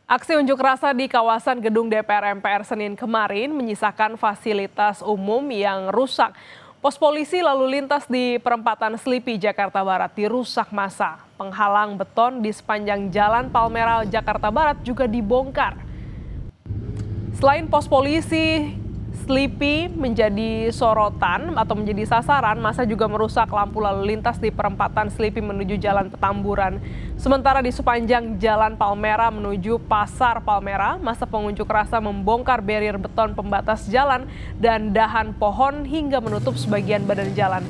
Aksi unjuk rasa di kawasan gedung DPR MPR Senin kemarin menyisakan fasilitas umum yang rusak. Pos polisi lalu lintas di perempatan Selipi, Jakarta Barat dirusak massa. Penghalang beton di sepanjang Jalan Palmerah, Jakarta Barat juga dibongkar. Selain pos polisi, Selipi menjadi sorotan atau menjadi sasaran, massa juga merusak lampu lalu lintas di perempatan Selipi menuju Jalan Petamburan. Sementara di sepanjang Jalan Palmerah menuju Pasar Palmerah, massa pengunjuk rasa membongkar barrier beton pembatas jalan dan dahan pohon hingga menutup sebagian badan jalan.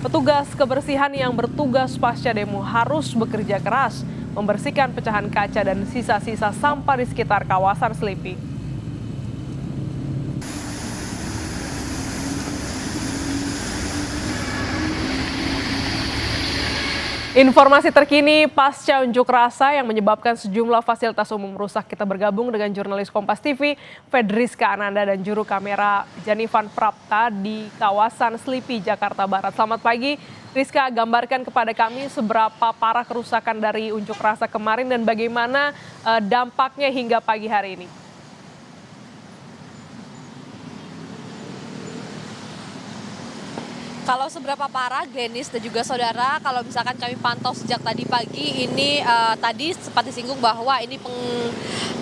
Petugas kebersihan yang bertugas pasca demo harus bekerja keras membersihkan pecahan kaca dan sisa-sisa sampah di sekitar kawasan Selipi. Informasi terkini pasca unjuk rasa yang menyebabkan sejumlah fasilitas umum rusak. Kita bergabung dengan jurnalis Kompas TV, Fedriska Ananda dan juru kamera Janivan Prapta di kawasan Selipi, Jakarta Barat. Selamat pagi, Rizka, gambarkan kepada kami seberapa parah kerusakan dari unjuk rasa kemarin dan bagaimana dampaknya hingga pagi hari ini. Kalau seberapa parah, Glenis dan juga saudara, kalau misalkan kami pantau sejak tadi pagi, ini tadi sempat disinggung bahwa ini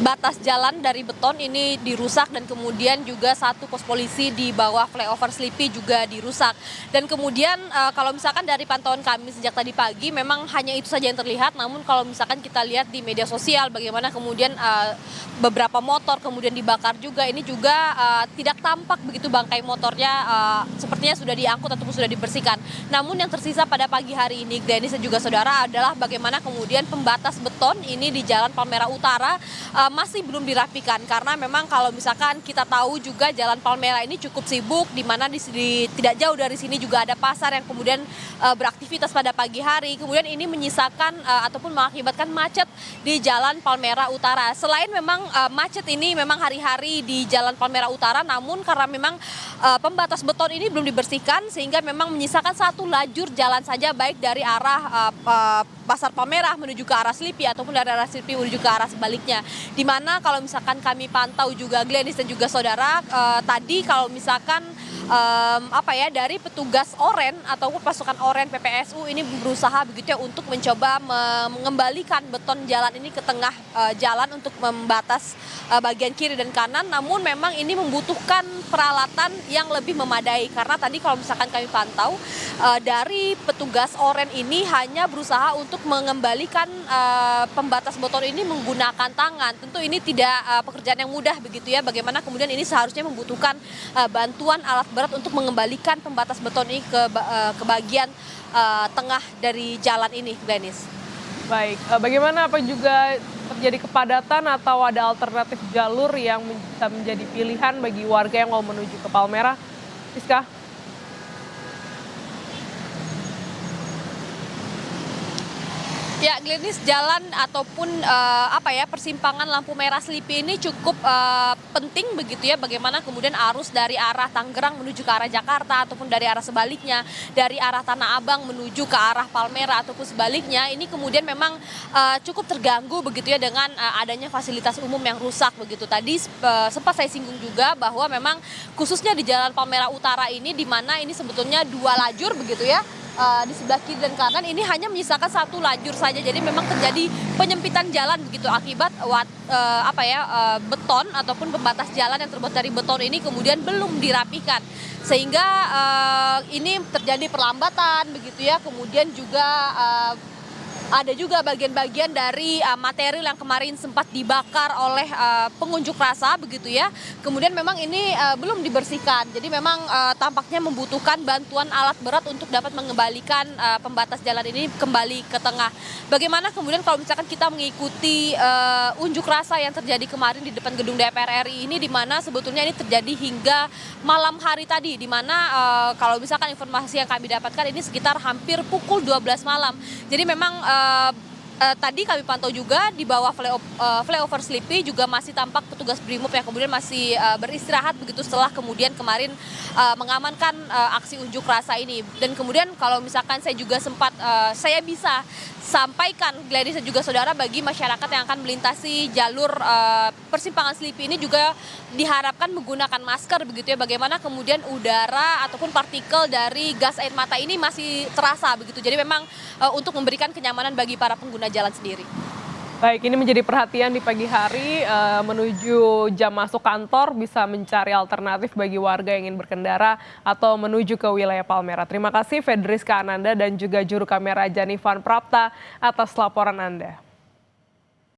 batas jalan dari beton ini dirusak dan kemudian juga satu pos polisi di bawah flyover Selipi juga dirusak. Dan kemudian kalau misalkan dari pantauan kami sejak tadi pagi, memang hanya itu saja yang terlihat, namun kalau misalkan kita lihat di media sosial bagaimana kemudian beberapa motor kemudian dibakar juga, ini juga tidak tampak begitu bangkai motornya, sepertinya sudah diangkut ataupun sudah dibersihkan. Namun yang tersisa pada pagi hari ini, Glenis dan juga saudara, adalah bagaimana kemudian pembatas beton ini di Jalan Palmerah Utara masih belum dirapikan, karena memang kalau misalkan kita tahu juga Jalan Palmerah ini cukup sibuk, di mana tidak jauh dari sini juga ada pasar yang kemudian beraktivitas pada pagi hari. Kemudian ini menyisakan ataupun mengakibatkan macet di Jalan Palmerah Utara. Selain memang macet ini memang hari-hari di Jalan Palmerah Utara, namun karena memang pembatas beton ini belum dibersihkan sehingga memang menyisakan satu lajur jalan saja, baik dari arah Pasar Palmerah menuju ke arah Selipi ataupun dari arah Selipi menuju ke arah sebaliknya. Di mana kalau misalkan kami pantau juga, Glenis dan juga saudara, tadi kalau misalkan dari petugas oren ataupun pasukan oren PPSU ini berusaha begitu ya untuk mencoba mengembalikan beton jalan ini ke tengah jalan untuk membatas bagian kiri dan kanan, namun memang ini membutuhkan peralatan yang lebih memadai, karena tadi kalau misalkan kami pantau dari petugas oren ini hanya berusaha untuk mengembalikan pembatas beton ini menggunakan tangan. Tentu ini tidak pekerjaan yang mudah begitu ya, bagaimana kemudian ini seharusnya membutuhkan bantuan alat berat untuk mengembalikan pembatas beton ini ke bagian tengah dari jalan ini, Glenis. Baik, bagaimana apa juga terjadi kepadatan atau ada alternatif jalur yang bisa menjadi pilihan bagi warga yang mau menuju ke Palmerah, Rizka? Ya, Glenis, jalan ataupun persimpangan lampu merah Selipi ini cukup penting begitu ya, bagaimana kemudian arus dari arah Tangerang menuju ke arah Jakarta ataupun dari arah sebaliknya, dari arah Tanah Abang menuju ke arah Palmerah ataupun sebaliknya, ini kemudian memang cukup terganggu begitu ya dengan adanya fasilitas umum yang rusak begitu. Tadi sempat saya singgung juga bahwa memang khususnya di Jalan Palmerah Utara ini, di mana ini sebetulnya dua lajur begitu ya, di sebelah kiri dan kanan ini hanya menyisakan satu lajur saja, jadi memang terjadi penyempitan jalan begitu akibat beton ataupun pembatas jalan yang terbuat dari beton ini kemudian belum dirapikan, sehingga ini terjadi perlambatan begitu ya. Kemudian juga ada juga bagian-bagian dari material yang kemarin sempat dibakar oleh pengunjuk rasa begitu ya. Kemudian memang ini belum dibersihkan. Jadi memang tampaknya membutuhkan bantuan alat berat untuk dapat mengembalikan pembatas jalan ini kembali ke tengah. Bagaimana kemudian kalau misalkan kita mengikuti unjuk rasa yang terjadi kemarin di depan gedung DPR RI ini, di mana sebetulnya ini terjadi hingga malam hari tadi, di mana kalau misalkan informasi yang kami dapatkan ini sekitar hampir pukul 12 malam. Jadi memang tadi kami pantau juga di bawah flyover Sleepy juga masih tampak petugas BRIMOB yang kemudian masih beristirahat begitu setelah kemudian kemarin mengamankan aksi unjuk rasa ini. Dan kemudian kalau misalkan saya juga sempat saya bisa sampaikan Gladys dan juga saudara, bagi masyarakat yang akan melintasi jalur persimpangan Sleepy ini juga diharapkan menggunakan masker begitu ya. Bagaimana kemudian udara ataupun partikel dari gas air mata ini masih terasa begitu. Jadi memang untuk memberikan kenyamanan bagi para pengguna jalan sendiri. Baik, ini menjadi perhatian di pagi hari menuju jam masuk kantor, bisa mencari alternatif bagi warga yang ingin berkendara atau menuju ke wilayah Palmerah. Terima kasih Fedriska Ananda dan juga juru kamera Janivan Prapta atas laporan Anda.